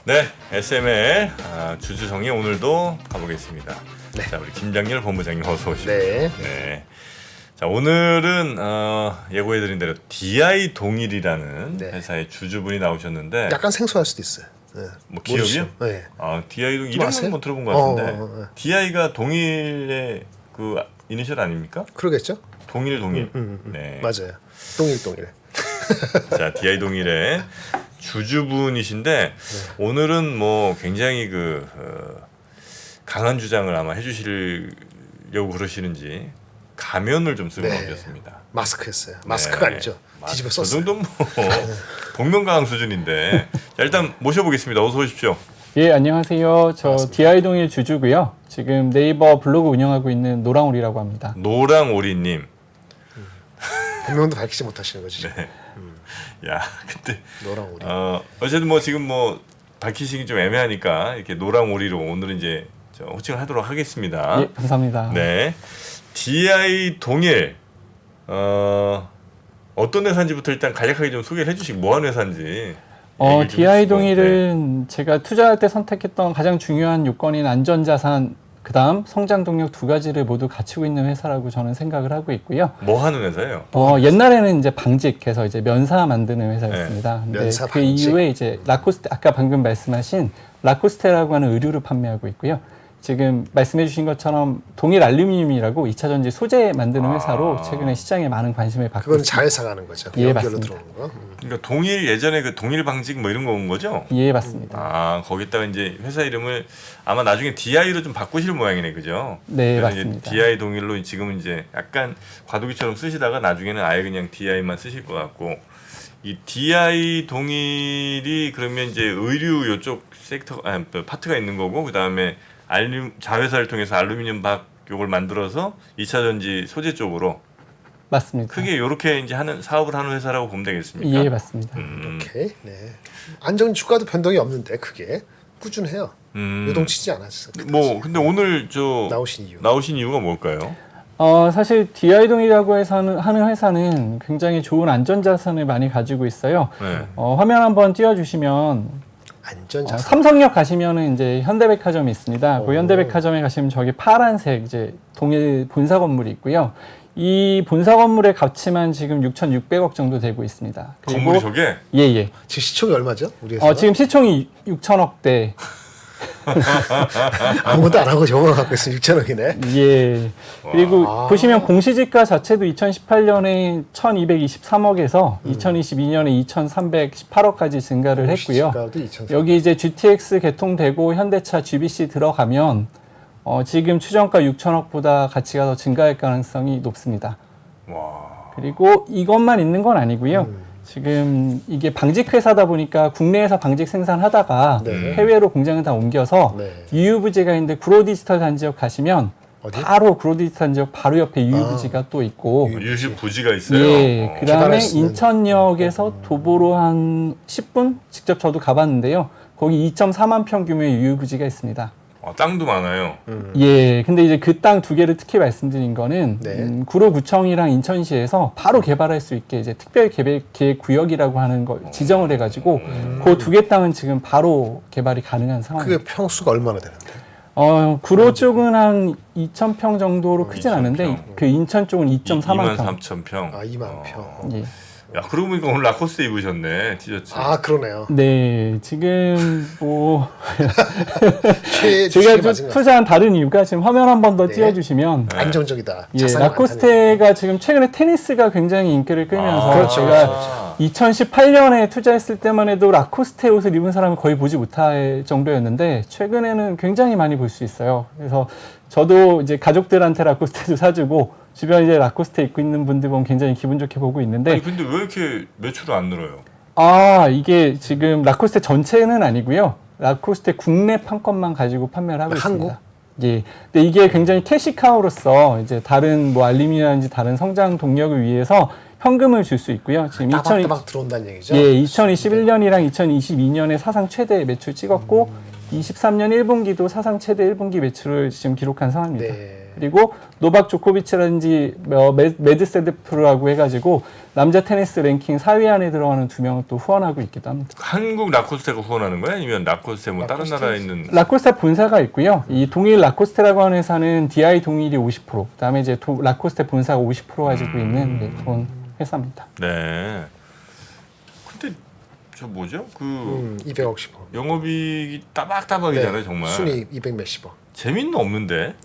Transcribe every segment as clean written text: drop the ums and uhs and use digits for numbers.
네, SML 주주정리 오늘도 가보겠습니다. 네. 자, 우리 김장렬 본부장님 어서 오십시오. 네. 네. 자, 오늘은 예고해드린 대로 DI 동일이라는 네. 회사의 주주분이 나오셨는데, 약간 생소할 수도 있어요. 네. 뭐 기업이요? 네. DI 동일 좀 아세요? 이름은 뭐 들어본 것 같은데, 네. DI가 동일의 그 이니셜 아닙니까? 그러겠죠? 동일. 네. 맞아요. 동일. 자, DI 동일의 주주분이신데 오늘은 뭐 굉장히 강한 주장을 아마 해주시려고 그러시는지 가면을 좀 쓰고 나오셨습니다. 마스크 했어요. 마스크가 아니죠. 뒤집어 그 썼어요. 정도는 뭐 복면가왕 수준인데 자, 일단 모셔보겠습니다. 어서 오십시오. 예, 안녕하세요. 저 반갑습니다. DI 동일 주주고요. 지금 네이버 블로그 운영하고 있는 노랑우리라고 합니다. 노랑오리님. 본명도 밝히지 못하시는 거지. 네. 야, 근데 너랑 우리. 어쨌든 뭐 지금 뭐 밝히시기 좀 애매하니까 이렇게 노랑오리로 오늘은 이제 호칭을 하도록 하겠습니다. 예, 감사합니다. 네, DI 동일 어떤 회사인지부터 일단 간략하게 좀 소개를 해주시고 뭐 하는 회사인지. 얘기를 좀 DI 해주시고. 네. 동일은 제가 투자할 때 선택했던 가장 중요한 요건인 안전자산, 그다음 성장 동력 두 가지를 모두 갖추고 있는 회사라고 저는 생각을 하고 있고요. 뭐 하는 회사예요? 옛날에는 이제 방직해서 이제 면사 만드는 회사였습니다. 근데 면사 그 방직. 이후에 이제 라코스테, 아까 방금 말씀하신 라코스테라고 하는 의류를 판매하고 있고요. 지금 말씀해주신 것처럼 동일 알루미늄이라고 2차 전지 소재 만드는 회사로 최근에 시장에 많은 관심을 받고 그건 있습니다. 자회사 가는 거죠. 예, 연결로 맞습니다. 들어오는 거. 그러니까 동일 예전에 그 동일 방직 뭐 이런 거 온 거죠? 예, 맞습니다. 거기다가 이제 회사 이름을 아마 나중에 DI로 좀 바꾸실 모양이네, 그죠? 네, 그래서 이제 맞습니다. DI 동일로 지금은 이제 약간 과도기처럼 쓰시다가 나중에는 아예 그냥 DI만 쓰실 것 같고 이 DI 동일이 그러면 이제 의류 요쪽 섹터 파트가 있는 거고 그 다음에 자회사를 통해서 알루미늄 박 요걸 만들어서 2차 전지 소재 쪽으로 맞습니다. 크게 이렇게 이제 사업을 하는 회사라고 보면 되겠습니까? 예, 맞습니다. 오케이. 네. 안정 주가도 변동이 없는데 그게 꾸준해요. 요동치지 않았어. 뭐 근데 오늘 나오신 이유. 이유가 뭘까요? 사실 DI 동이라고 하는 회사는 굉장히 좋은 안전자산을 많이 가지고 있어요. 네. 화면 한번 띄워주시면 안전자산. 삼성역 가시면은 이제 현대백화점이 있습니다. 그 오. 현대백화점에 가시면 저기 파란색 이제 동일 본사 건물이 있고요. 이 본사 건물의 가치만 지금 6,600억 정도 되고 있습니다. 건물이 저게? 예. 지금 시총이 얼마죠? 우리 회사. 지금 시총이 6천억대. 아무것도 안 하고 저거만 갖고 있으면 6천억이네. 예. 그리고 와. 보시면 공시지가 자체도 2018년에 1,223억에서 2022년에 2,318억까지 증가를 했고요. 여기 이제 GTX 개통되고 현대차 GBC 들어가면 지금 추정가 6천억보다 가치가 더 증가할 가능성이 높습니다. 와. 그리고 이것만 있는 건 아니고요. 지금 이게 방직 회사다 보니까 국내에서 방직 생산하다가 네. 해외로 공장을 다 옮겨서 네. 유유부지가 있는데 구로디지털 단지역 가시면 어디? 바로 구로디지털 단지역 바로 옆에 유유부지가 또 있고 유식 부지가 있어요. 예, 그다음에 개발할 수 있는. 인천역에서 도보로 한 10분 직접 저도 가봤는데요. 거기 2.4만 평 규모의 유유부지가 있습니다. 땅도 많아요. 예, 근데 이제 그 땅 두 개를 특히 말씀드린 거는 네. 구로구청이랑 인천시에서 바로 개발할 수 있게 이제 특별 계획 구역이라고 하는 걸 지정을 해가지고 그 두 개 땅은 지금 바로 개발이 가능한 상황입니다. 그게 평수가 얼마나 되는데? 구로 쪽은 한 2,000평 정도로 크진 2,000 않은데 평. 그 인천 쪽은 2.4만 평. 23,000평. 2만 평. 예. 야, 그러고 보니까 오늘 라코스테 입으셨네. 티셔츠. 그러네요. 네, 지금 뭐 최 제가 주식이 맞은 것 같아요. 투자한 다른 이유가 지금 화면 한 번 더 네. 띄워주시면 안정적이다. 예, 자산이 라코스테가 지금 최근에 테니스가 굉장히 인기를 끌면서 그렇죠. 제가 2018년에 투자했을 때만 해도 라코스테 옷을 입은 사람을 거의 보지 못할 정도였는데 최근에는 굉장히 많이 볼 수 있어요. 그래서 저도 이제 가족들한테 라코스테도 사주고 주변에 이제 라코스테 입고 있는 분들 보면 굉장히 기분 좋게 보고 있는데 아니 근데 왜 이렇게 매출이 안 늘어요? 이게 지금 라코스테 전체는 아니고요. 라코스테 국내 판권만 가지고 판매를 하고 한국? 있습니다. 예. 근데 이게 굉장히 캐시카우로서 이제 다른 뭐 알루미늄이라든지 다른 성장 동력을 위해서 현금을 줄 수 있고요. 지금 따박따박 들어온다는 얘기죠. 예, 2021년이랑 2022년에 사상 최대 매출 찍었고 23년 1분기도 사상 최대 1분기 매출을 지금 기록한 상황입니다. 네. 그리고 노박 조코비치라든지 메드세데프라고 해가지고 남자 테니스 랭킹 4위 안에 들어가는 2명을 또 후원하고 있기도 합니다. 한국 라코스테가 후원하는 거야? 아니면 라코스테 뭐 다른 나라에 있는? 라코스테 본사가 있고요. 이 동일 라코스테라고 하는 회사는 DI 동일이 50%, 그다음에 이제 라코스테 본사가 50% 가지고 있는 네, 그런 회사입니다. 네. 근데 저 뭐죠? 그 200억 10억. 영업이익이 따박따박이잖아요, 정말. 순위 200 몇십억. 재미는 없는데.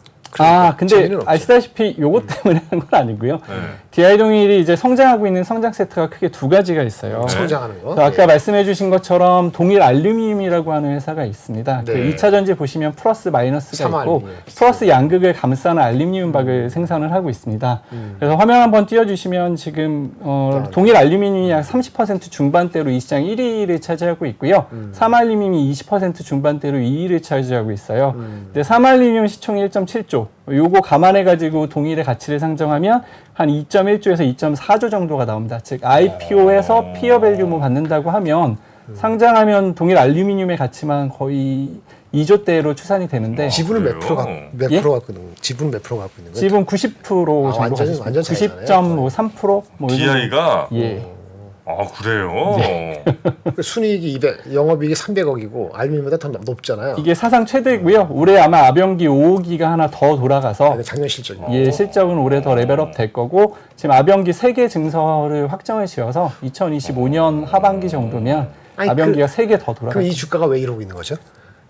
근데 재미는 없죠. 아시다시피 요것 때문에 한 건 아니고요. 네. DI 동일이 이제 성장하고 있는 성장 세트가 크게 2가지가 있어요. 네. 성장하는 거. 아까 말씀해주신 것처럼 동일 알루미늄이라고 하는 회사가 있습니다. 네. 그 2차 전지 보시면 플러스 마이너스가 있고 삼알루미늄. 플러스 양극을 감싸는 알루미늄 박을 생산을 하고 있습니다. 그래서 화면 한번 띄워주시면 지금 동일 알루미늄이 약 30% 중반대로 이 시장 1위를 차지하고 있고요. 삼알루미늄이 20% 중반대로 2위를 차지하고 있어요. 근데 삼알루미늄 시총이 1.7조. 요거 감안해가지고 동일의 가치를 상정하면 한 2.1조에서 2.4조 정도가 나옵니다. 즉 IPO에서 피어 밸류만 받는다고 하면 상장하면 동일 알루미늄의 가치만 거의 2조대로 추산이 되는데 지분은 몇 그래요? 프로가 몇 예? 프로 갖고 있는? 지분 몇 프로 갖고 있는 거예요? 지분 90% 정도 완전 가지고 있습니다. 차이나네. 90.3%? 뭐 이 정도. DI가 예. 아 그래요? 순이익이 200, 영업이익이 300억이고 알루미늄보다 더 높잖아요. 이게 사상 최대고요. 올해 아마 아병기 5호기가 하나 더 돌아가서 작년 실적이. 예, 실적은 올해 더 레벨업 될 거고 지금 아병기 3개 증설을 확정을 지어서 2025년 하반기 정도면 아니, 아병기가 3개 더 돌아갈 그럼 이 거예요. 주가가 왜 이러고 있는 거죠?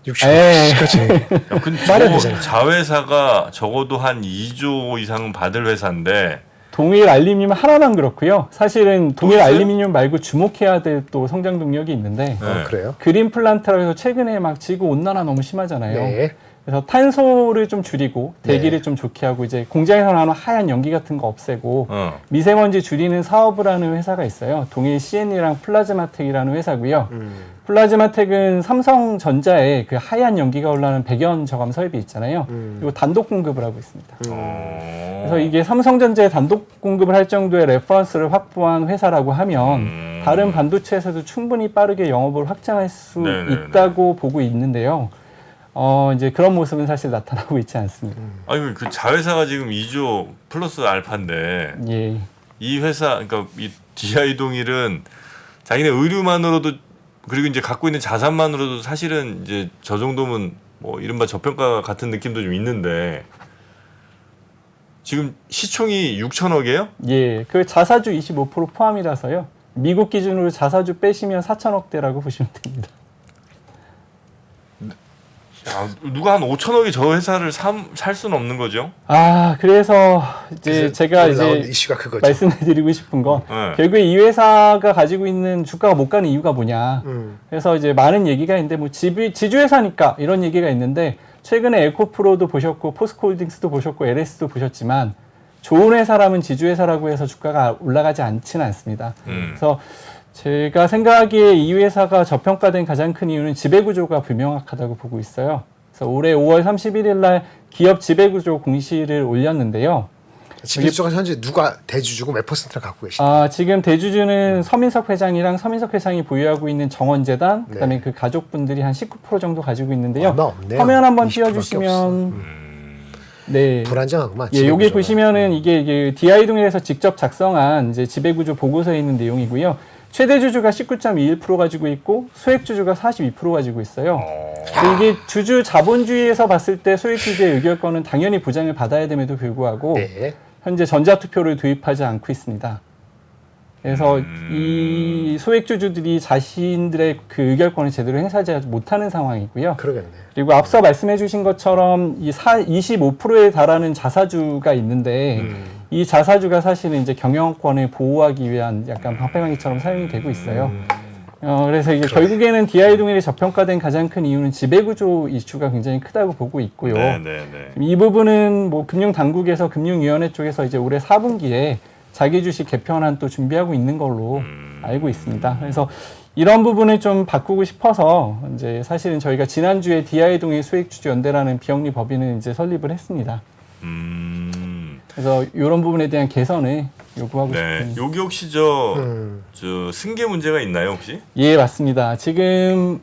60억. 에이. 그렇지. 야, 근데 말이 안 저거 되잖아. 자회사가 적어도 한 2조 이상은 받을 회사인데 동일 알루미늄 하나만 그렇고요. 사실은 동일 있어요? 알루미늄 말고 주목해야 될 또 성장 동력이 있는데 네. 그래요? 그린 플란트라고 해서 최근에 막 지구 온난화 너무 심하잖아요. 네. 그래서 탄소를 좀 줄이고 대기를 좀 좋게 하고 이제 공장에서 나오는 하얀 연기 같은 거 없애고 미세먼지 줄이는 사업을 하는 회사가 있어요. 동일 CN이랑 플라즈마텍이라는 회사고요. 플라즈마텍은 삼성전자에 그 하얀 연기가 올라오는 백연 저감 설비 있잖아요. 이거 단독 공급을 하고 있습니다. 그래서 이게 삼성전자에 단독 공급을 할 정도의 레퍼런스를 확보한 회사라고 하면 다른 반도체에서도 충분히 빠르게 영업을 확장할 수 네네네. 있다고 보고 있는데요. 이제 그런 모습은 사실 나타나고 있지 않습니다. 아니 그 자회사가 지금 2조 플러스 알파인데 예. 이 회사 그러니까 이 DI 동일은 자기네 의류만으로도 그리고 이제 갖고 있는 자산만으로도 사실은 이제 저 정도면 뭐 이른바 저평가 같은 느낌도 좀 있는데 지금 시총이 6천억이에요? 예. 그 자사주 25% 포함이라서요. 미국 기준으로 자사주 빼시면 4천억대라고 보시면 됩니다. 야, 누가 한 5천억이 저 회사를 살 수는 없는 거죠? 그래서 이제 그래서 제가 오늘 나온 이제 이슈가 그거죠. 말씀드리고 싶은 건 네. 결국에 이 회사가 가지고 있는 주가가 못 가는 이유가 뭐냐. 음. 그래서 이제 많은 얘기가 있는데 뭐 지주회사니까 이런 얘기가 있는데 최근에 에코프로도 보셨고 포스코홀딩스도 보셨고 LS도 보셨지만 좋은 회사라면 지주회사라고 해서 주가가 올라가지 않지는 않습니다. 그래서 제가 생각하기에 이 회사가 저평가된 가장 큰 이유는 지배구조가 불명확하다고 보고 있어요. 그래서 올해 5월 31일 날 기업 지배구조 공시를 올렸는데요. 지배주가 현재 누가 대주주고 몇 퍼센트를 갖고 계신가요? 지금 대주주는 서민석 회장이랑 서민석 회장이 보유하고 있는 정원재단, 네. 그다음에 그 가족분들이 한 19% 정도 가지고 있는데요. 얼마 없네요. 화면 한번 20% 밖에 띄워주시면, 네. 불안정하구만. 예, 여기 지배구조가. 보시면은 이게 DI 동일에서 직접 작성한 이제 지배구조 보고서에 있는 내용이고요. 최대 주주가 19.21% 가지고 있고 소액 주주가 42% 가지고 있어요. 이게 주주 자본주의에서 봤을 때 소액 주주의 의결권은 당연히 보장을 받아야 됨에도 불구하고 네. 현재 전자투표를 도입하지 않고 있습니다. 그래서 이 소액 주주들이 자신들의 그 의결권을 제대로 행사하지 못하는 상황이고요. 그러겠네. 그리고 앞서 말씀해주신 것처럼 이 25%에 달하는 자사주가 있는데 이 자사주가 사실은 이제 경영권을 보호하기 위한 약간 방패막이처럼 사용이 되고 있어요. 그래서 이게 결국에는 DI 동일이 저평가된 가장 큰 이유는 지배구조 이슈가 굉장히 크다고 보고 있고요. 이 부분은 뭐 금융당국에서 금융위원회 쪽에서 이제 올해 4분기에 자기 주식 개편안 또 준비하고 있는 걸로 알고 있습니다. 그래서 이런 부분을 좀 바꾸고 싶어서 이제 사실은 저희가 지난주에 DI 동일 수익주주 연대라는 비영리 법인을 이제 설립을 했습니다. 그래서 이런 부분에 대한 개선을 요구하고 싶습니다. 여기 혹시 저 승계 문제가 있나요 혹시? 예, 맞습니다. 지금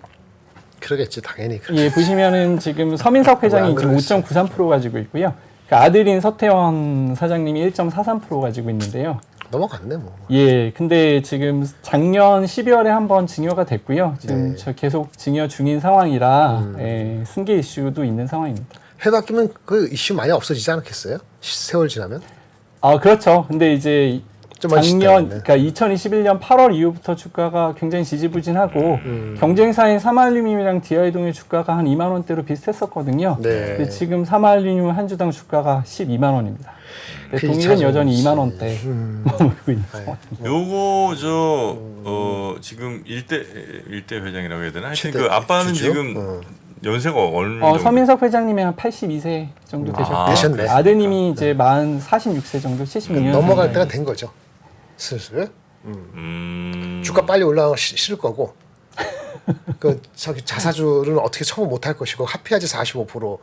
그러겠지 당연히. 예, 보시면은 지금 서민석 회장이 안 지금 그러겠어요? 5.93% 가지고 있고요. 그 아들인 서태원 사장님이 1.43% 가지고 있는데요. 넘어갔네 뭐. 예, 근데 지금 작년 12월에 한번 증여가 됐고요. 지금 네. 저 계속 증여 중인 상황이라 예, 승계 이슈도 있는 상황입니다. 해 바뀌면 그 이슈 많이 없어지지 않겠어요? 세월 지나면? 아, 그렇죠. 근데 이제 좀 많이 작년, 쉽다, 그러니까 2021년 8월 이후부터 주가가 굉장히 지지부진하고 경쟁사인 사마알루미늄이랑 디아이동의 주가가 한 2만 원대로 비슷했었거든요. 네. 근데 지금 사마알루미늄 한 주당 주가가 12만 원입니다. 근데 그 동일은 여전히 이차전지. 2만 원대 머물고 있는 네. 상황. 요거 지금 일대 회장이라고 해야 되나? 하여튼 실대 그 아빠는 주죠? 지금 연세가 어느 정도? 서민석 회장님이 한 82세 정도 되셨고요. 되셨네. 아드님이 이제 46세 정도, 76년. 넘어갈 때가 된 거죠. 슬슬. 주가 빨리 올라가기 싫을 거고. 그 저기 자사주는 어떻게 처분 못 할 것이고 합의하지 45%,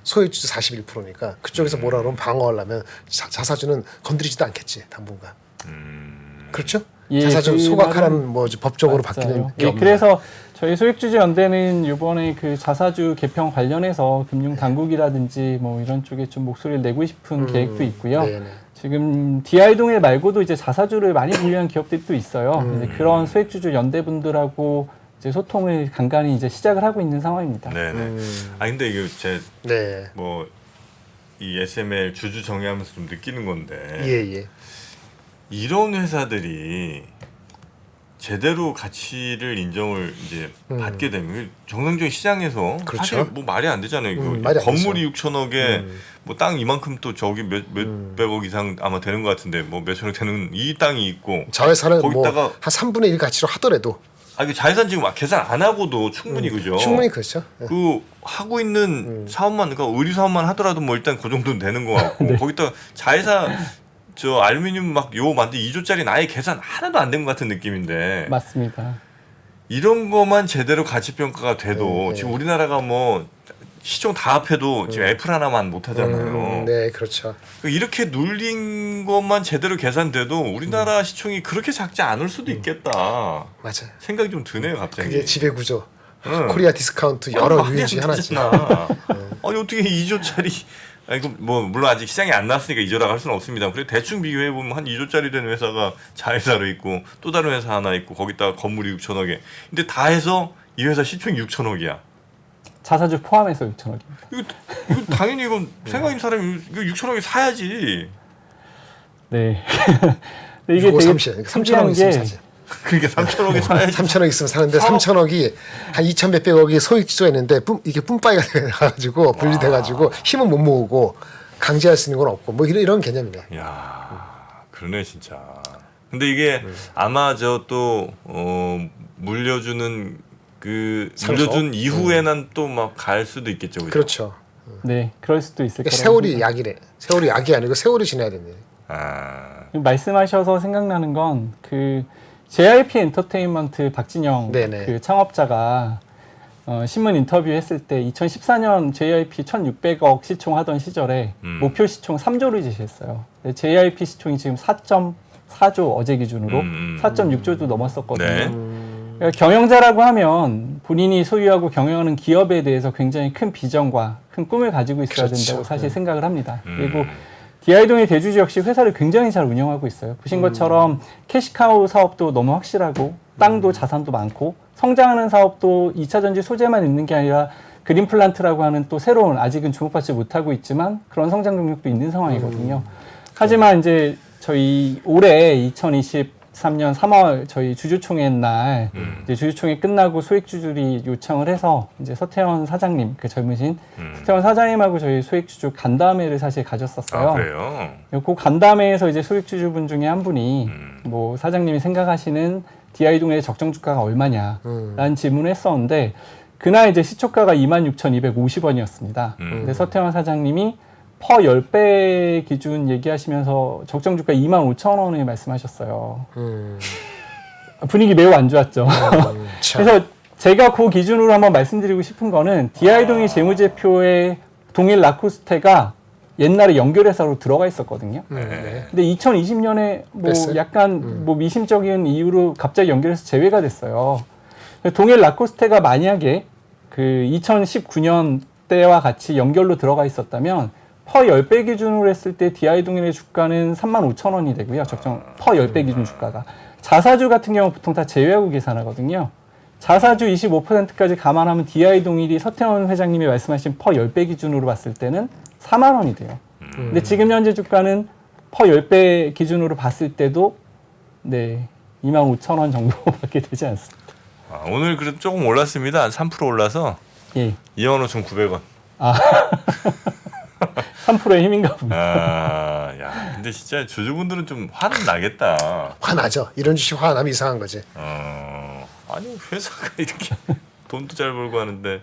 소유주 41%니까 그쪽에서 뭐라 그러면 방어하려면 자사주는 건드리지도 않겠지 당분간. 그렇죠? 예, 자사주 그 소각하라는 뭐 법적으로 맞아요. 바뀌는 게 예, 없나. 그래서 저희 소액주주 연대는 이번에 그 자사주 개편 관련해서 금융 당국이라든지 뭐 이런 쪽에 좀 목소리를 내고 싶은 계획도 있고요. 네네. 지금 DI동일 말고도 이제 자사주를 많이 보유한 기업들이 또 있어요. 이제 그런 소액주주 연대분들하고 이제 소통을 간간히 이제 시작을 하고 있는 상황입니다. 네네. 아 근데 이게 네. 뭐 이 SML 주주 정의하면서 좀 느끼는 건데 예. 이런 회사들이 제대로 가치를 인정을 이제 받게 되면 정상적인 시장에서 그렇죠. 사실 뭐 말이 안 되잖아요. 이거 말이 안 건물이 되죠. 6천억에 뭐 땅 이만큼 또 저기 몇백억 이상 아마 되는 것 같은데 뭐 몇천억 되는 이 땅이 있고 저 회사는 거기다가 뭐 한 3분의 1 가치로 하더라도 이게 자회사 지금 계산 안 하고도 충분히 그죠. 충분히 그렇죠. 예. 그 하고 있는 사업만 그러니까 의류 사업만 하더라도 뭐 일단 그 정도는 되는 것 같고 거기다 자회사 저 알루미늄 막 요 만든 2조짜리 아예 계산 하나도 안 된 것 같은 느낌인데 맞습니다. 이런 것만 제대로 가치 평가가 돼도 네. 지금 우리나라가 뭐 시총 다 합해도 지금 애플 하나만 못 하잖아요. 네, 그렇죠. 이렇게 눌린 것만 제대로 계산돼도 우리나라 시총이 그렇게 작지 않을 수도 있겠다 맞아요. 생각이 좀 드네요 갑자기. 그게 지배 구조. 응. 코리아 디스카운트 여러 유인 중에 하나지. 아니 어떻게 2조짜리 이거 뭐 물론 아직 시장이 안 나왔으니까 2조라고 할 수는 없습니다. 그래 대충 비교해 보면 한 2조짜리 되는 회사가 자회사로 있고 또 다른 회사 하나 있고 거기다가 건물이 6천억에. 근데 다 해서 이 회사 시총이 6천억이야. 자사주 포함해서 6천억입니다. 이거 당연히 이건 생각 있는 사람이 이거 6천억에 사야지. 네. 근데 이게 6억 되게 30, 3천억 특이한 있으면 게 사지. 그러니까 3천억에 사야지. 3천억 있으면 사는데 사업- 3천억이 한 2천 몇백억이 소액주가 있는데 이게 뿜빠이가 돼가지고 분리돼가지고 힘은 못 모으고 강제할 수 있는 건 없고 뭐 이런 개념이네. 야, 그러네 진짜. 근데 이게 아마 저 또 물려주는 그 상속? 물려준 이후에는 또 막 갈 수도 있겠죠. 그죠? 그렇죠. 네, 그럴 수도 있을 그러니까 거라고 세월이 생각합니다. 약이래. 세월이 약이 아니고 세월이 지나야 되네. 아, 말씀하셔서 생각나는 건 그 JYP 엔터테인먼트 박진영 네네. 그 창업자가 신문 인터뷰했을 때 2014년 JYP 1,600억 시총하던 시절에 목표 시총 3조를 제시했어요. 근데 JYP 시총이 지금 4.4조 어제 기준으로 4.6조도 넘었었거든요. 네. 그러니까 경영자라고 하면 본인이 소유하고 경영하는 기업에 대해서 굉장히 큰 비전과 큰 꿈을 가지고 있어야 그렇죠. 된다고 사실 생각을 합니다. 그리고 디아이동의 대주주 역시 회사를 굉장히 잘 운영하고 있어요. 보신 것처럼 캐시카우 사업도 너무 확실하고 땅도 자산도 많고 성장하는 사업도 2차전지 소재만 있는 게 아니라 그린플란트라고 하는 또 새로운 아직은 주목받지 못하고 있지만 그런 성장 동력도 있는 상황이거든요. 하지만 이제 저희 올해 2023년 3월 저희 주주총회 날 이제 주주총회 끝나고 소액주주들이 요청을 해서 이제 서태원 사장님 그 젊으신 서태원 사장님하고 저희 소액주주 간담회를 사실 가졌었어요. 아, 그래요. 그 간담회에서 이제 소액주주분 중에 한 분이 뭐 사장님이 생각하시는 DI동의 적정 주가가 얼마냐라는 질문을 했었는데 그날 이제 시초가가 26,250원이었습니다. 근데 서태원 사장님이 퍼 10배 기준 얘기하시면서 적정 주가 25,000원을 말씀하셨어요. 분위기 매우 안 좋았죠. 참. 그래서 제가 그 기준으로 한번 말씀드리고 싶은 거는 DI동의 재무제표에 동일 라코스테가 옛날에 연결회사로 들어가 있었거든요. 네. 근데 2020년에 뭐 뺐어요? 약간 뭐 미심적인 이유로 갑자기 연결해서 제외가 됐어요. 동일 라코스테가 만약에 그 2019년 때와 같이 연결로 들어가 있었다면 퍼 10배 기준으로 했을 때 DI 동일의 주가는 35,000원이 되고요. 적정 퍼 10배 기준 주가가. 자사주 같은 경우 보통 다 제외하고 계산하거든요. 자사주 25%까지 감안하면 DI 동일이 서태원 회장님이 말씀하신 퍼 10배 기준으로 봤을 때는 4만 원이 돼요. 근데 지금 현재 주가는 퍼 10배 기준으로 봤을 때도 네, 25,000원 정도밖에 되지 않습니다. 오늘 그래도 조금 올랐습니다. 한 3% 올라서 예. 25,900원. 3%의 힘인가 봅니다. 야, 근데 진짜 주주분들은 좀 화는 나겠다. 화나죠. 이런 주식 화나면 이상한 거지. 아니 회사가 이렇게 돈도 잘 벌고 하는데,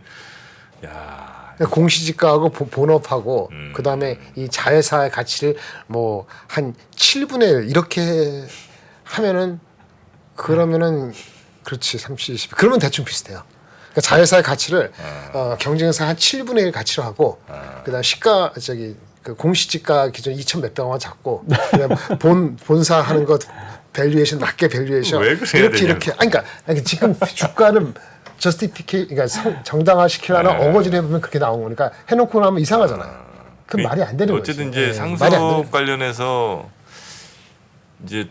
야, 공시지가하고 본업하고 그다음에 이 자회사의 가치를 뭐 한 7분의 1 이렇게 하면은 그러면은 그렇지 30, 20 그러면 대충 비슷해요. 그러니까 자회사의 가치를 경쟁사 한 7분의 1 가치로 하고 그다음 시가 그 공시지가 기준 2천 몇백 원 잡고 그다음 본사 하는 거 밸류에이션 낮게 밸류에이션 왜 그래야 이렇게 되냐고. 이렇게 그러니까 지금 주가는 그러니까 정당화시키려는 어거지를 해보면 그렇게 나온 거니까 해놓고 나면 이상하잖아요. 그건 말이 안 되는 거지. 어쨌든 이제 말이 안 되는 상속 관련해서 이제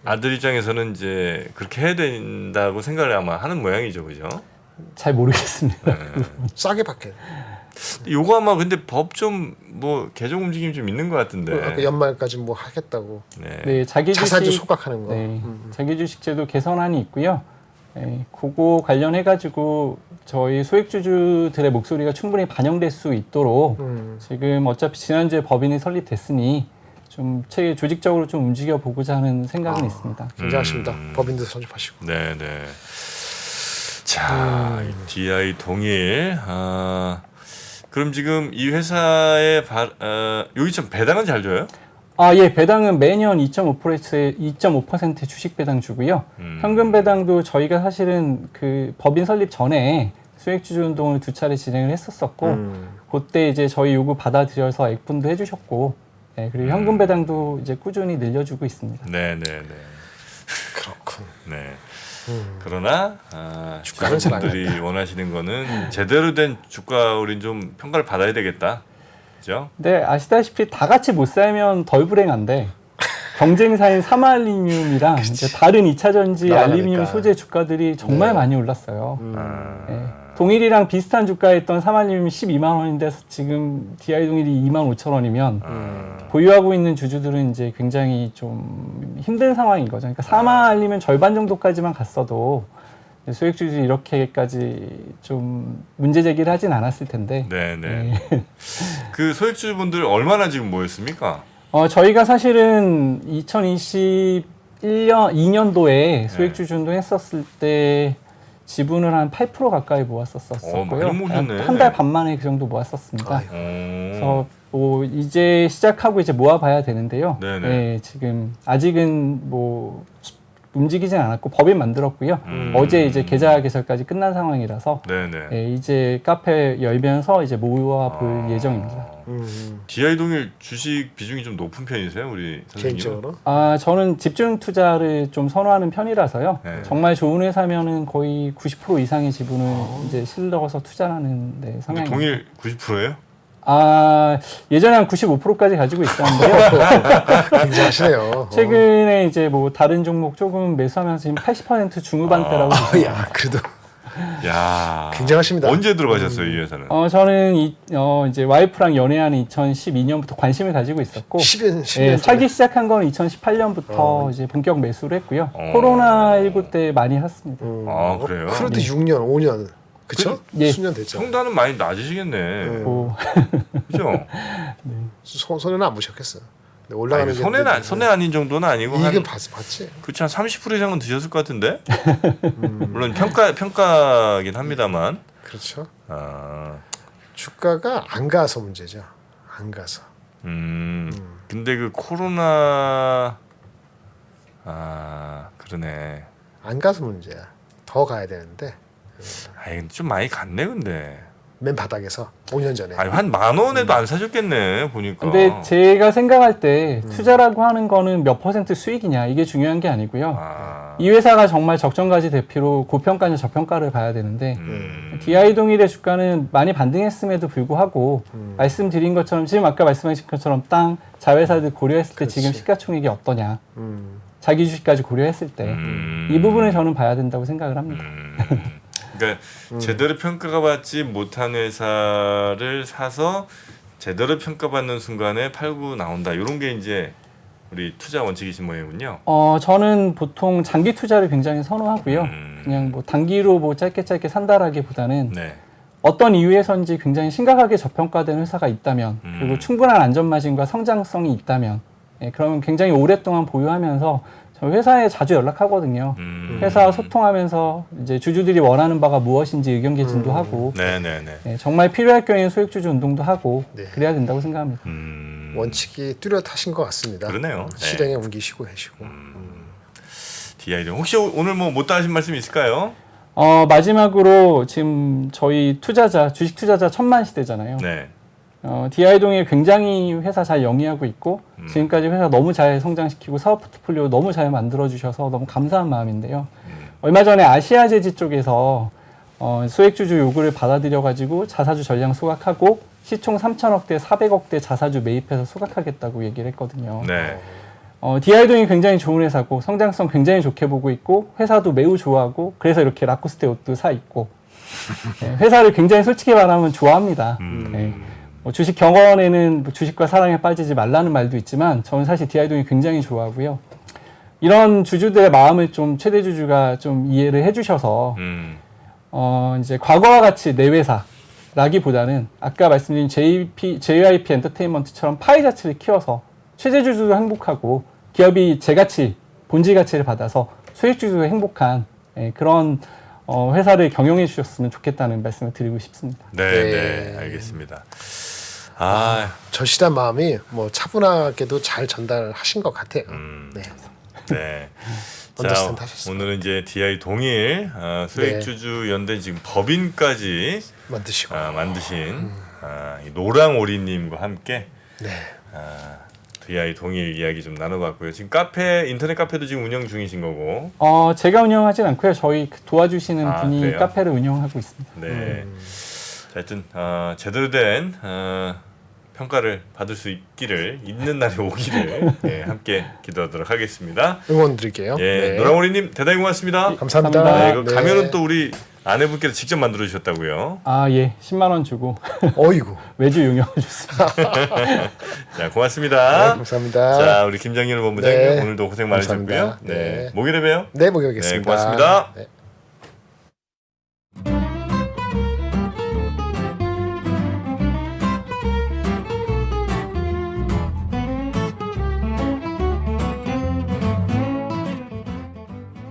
아들 입장에서는 이제 그렇게 해야 된다고 생각을 아마 하는 모양이죠, 그죠? 잘 모르겠습니다. 싸게 받게. 요거 아마 근데 법 좀 뭐 개정 움직임이 좀 있는 것 같은데. 아까 연말까지 뭐 하겠다고. 네. 네, 자기 자사주 주식 소각하는 거. 네, 자기주식제도 개선안이 있고요. 네, 그거 관련해 가지고 저희 소액주주들의 목소리가 충분히 반영될 수 있도록 지금 어차피 지난주에 법인이 설립됐으니 좀 조직적으로 좀 움직여 보고자 하는 생각은 있습니다. 굉장하십니다. 법인도 선집하시고. 네, 네. 자, 이 DI 동일. 그럼 지금 이 회사의 여기 좀 배당은 잘 줘요? 예, 배당은 매년 2.5% 주식 배당 주고요. 현금 배당도 저희가 사실은 그 법인 설립 전에 수액주주 운동을 2차례 진행을 했었었고, 그때 이제 저희 요구 받아들여서 액분도 해주셨고, 네, 그리고 현금 배당도 이제 꾸준히 늘려주고 있습니다. 네, 네, 네. 그렇군. 네. 그러나 주가는 잘안 주주분들이 원하시는 거는 제대로 된 주가 우린 좀 평가를 받아야 되겠다. 그죠? 근데 아시다시피 다 같이 못 살면 덜 불행한데 경쟁사인 사마알루미늄이랑 이제 다른 2차 전지 나가니까. 알루미늄 소재 주가들이 정말 많이 올랐어요. 아, 네. 동일이랑 비슷한 주가였던 사마알루미늄이 12만 원인데 지금 DI 동일이 2만 5천 원이면 보유하고 있는 주주들은 이제 굉장히 좀 힘든 상황인 거죠. 그러니까 사마알루미늄 절반 정도까지만 갔어도 소액주주 이렇게까지 좀 문제 제기를 하진 않았을 텐데. 네, 네. 그 소액주주분들 얼마나 지금 모였습니까? 저희가 사실은 2년도에 소액주주 운동했었을 때 지분을 한 8% 가까이 모았었고요. 많이 모으셨네. 한 달 반 만에 그 정도 모았었습니다. 아이고. 그래서 뭐 이제 시작하고 이제 모아봐야 되는데요. 네네. 네, 지금 아직은 뭐 움직이진 않았고 법인 만들었고요. 어제 이제 계좌 개설까지 끝난 상황이라서 네, 네. 네, 이제 카페 열면서 이제 모아볼 예정입니다. DI 동일 주식 비중이 좀 높은 편이세요, 우리 선생님? 개인적으로. 저는 집중 투자를 좀 선호하는 편이라서요. 네. 정말 좋은 회사면은 거의 90% 이상의 지분을 이제 실러서 투자하는 데 근데 성향입니다. 동일 90%예요? 예전에 한 95%까지 가지고 있었는데요. 굉장하시네요. 최근에 이제 뭐 다른 종목 조금 매수하면서 지금 80% 중후반대라고. 야, 그래도 야, 굉장하십니다. 언제 들어가셨어요, 이 회사는? 저는 이제 와이프랑 연애하는 2012년부터 관심을 가지고 있었고, 10년 사기 시작한 건 2018년부터 이제 본격 매수를 했고요. 코로나19 때 많이 샀습니다. 그래요? 그래도 6년, 5년. 그쵸? 예. 수년 됐죠. 평단은 많이 낮으시겠네. 뭐, 그죠? 손해는 안 보셨겠어요. 근데 올라가는 게 손해 아닌 정도는 아니고 이익은 봤지. 그렇지 한 30% 이상은 드셨을 것 같은데. 물론 평가긴 합니다만. 그렇죠. 아, 주가가 안 가서 문제죠. 안 가서. 근데 그 코로나 그러네. 안 가서 문제야. 더 가야 되는데. 아이 좀 많이 갔네 근데. 맨 바닥에서 5년 전에. 아니 한 10,000원에도 안 사셨겠네 보니까. 근데 제가 생각할 때 투자라고 하는 거는 몇 퍼센트 수익이냐 이게 중요한 게 아니고요. 이 회사가 정말 적정가치 대비로 고평가냐 저평가를 봐야 되는데 DI 동일의 주가는 많이 반등했음에도 불구하고 말씀드린 것처럼 지금 아까 말씀하신 것처럼 땅 자회사들 고려했을 때 지금 시가총액이 어떠냐 자기 주식까지 고려했을 때 이 부분을 저는 봐야 된다고 생각을 합니다. 그러니까 제대로 평가가 받지 못한 회사를 사서 제대로 평가받는 순간에 팔고 나온다. 이런 게 이제 우리 투자 원칙이신 모양이군요. 저는 보통 장기 투자를 굉장히 선호하고요. 그냥 뭐 단기로 뭐 짧게 산다라기보다는 네. 어떤 이유에서인지 굉장히 심각하게 저평가된 회사가 있다면 그리고 충분한 안전 마진과 성장성이 있다면 그러면 굉장히 오랫동안 보유하면서 저 회사에 자주 연락하거든요. 회사와 소통하면서 이제 주주들이 원하는 바가 무엇인지 의견 개진도 하고 네네네. 정말 필요할 경우에는 소액주주 운동도 하고 네. 그래야 된다고 생각합니다. 원칙이 뚜렷하신 것 같습니다. 그러네요. 실행에 옮기시고 계시고. DI 혹시 오늘 뭐 못다 하신 말씀 있을까요? 마지막으로 지금 저희 투자자 주식 투자자 1000만 시대잖아요. 네. DI 동일 굉장히 회사 잘 영위하고 있고 지금까지 회사 너무 잘 성장시키고 사업 포트폴리오 너무 잘 만들어 주셔서 너무 감사한 마음인데요. 얼마 전에 아시아제지 쪽에서 소액주주 요구를 받아들여 가지고 자사주 전량 소각하고 시총 3천억대 400억대 자사주 매입해서 소각하겠다고 얘기를 했거든요. 네. DI 동이 굉장히 좋은 회사고 성장성 굉장히 좋게 보고 있고 회사도 매우 좋아하고 그래서 이렇게 라코스테 옷도 사 입고 회사를 굉장히 솔직히 말하면 좋아합니다. 주식 경원에는 뭐 주식과 사랑에 빠지지 말라는 말도 있지만 저는 사실 DI 동이 굉장히 좋아하고요. 이런 주주들의 마음을 좀 최대 주주가 좀 이해를 해주셔서 이제 과거와 같이 내 회사라기보다는 아까 말씀드린 JYP 엔터테인먼트처럼 파이 자체를 키워서 최대 주주도 행복하고 기업이 제 가치, 본질 가치를 받아서 소액 주주도 행복한 그런 회사를 경영해 주셨으면 좋겠다는 말씀을 드리고 싶습니다. 네, 알겠습니다. 절실한 마음이 뭐 차분하게도 잘 전달하신 것 같아요. 네. 네. 자, 언더스탠드 하셨어요. 오늘은 이제 DI 동일 소액주주 연대 지금 법인까지 만드시고. 만드신 이 노랑오리님과 함께 네. DI 동일 이야기 좀 나눠봤고요. 지금 인터넷 카페도 지금 운영 중이신 거고. 제가 운영하진 않고요. 저희 도와주시는 분이 그래요? 카페를 운영하고 있습니다. 네. 자, 하여튼 제대로 된 평가를 받을 수 있는 날이 오기를 함께 기도하도록 하겠습니다. 응원드릴게요. 예, 네. 노랑오리님 대단히 고맙습니다. 감사합니다. 감사합니다. 네, 이거 가면은 또 우리 아내분께서 직접 만들어 주셨다고요. 예. 10만 원 주고 어이구. 매주 운영해 줬습니다. 자, 고맙습니다. 네, 감사합니다. 자, 우리 김장윤 본부장님 네. 오늘도 고생 많으셨고요. 감사합니다. 네, 네. 목요일에 봬요. 네, 목요겠습니다. 네, 고맙습니다. 네.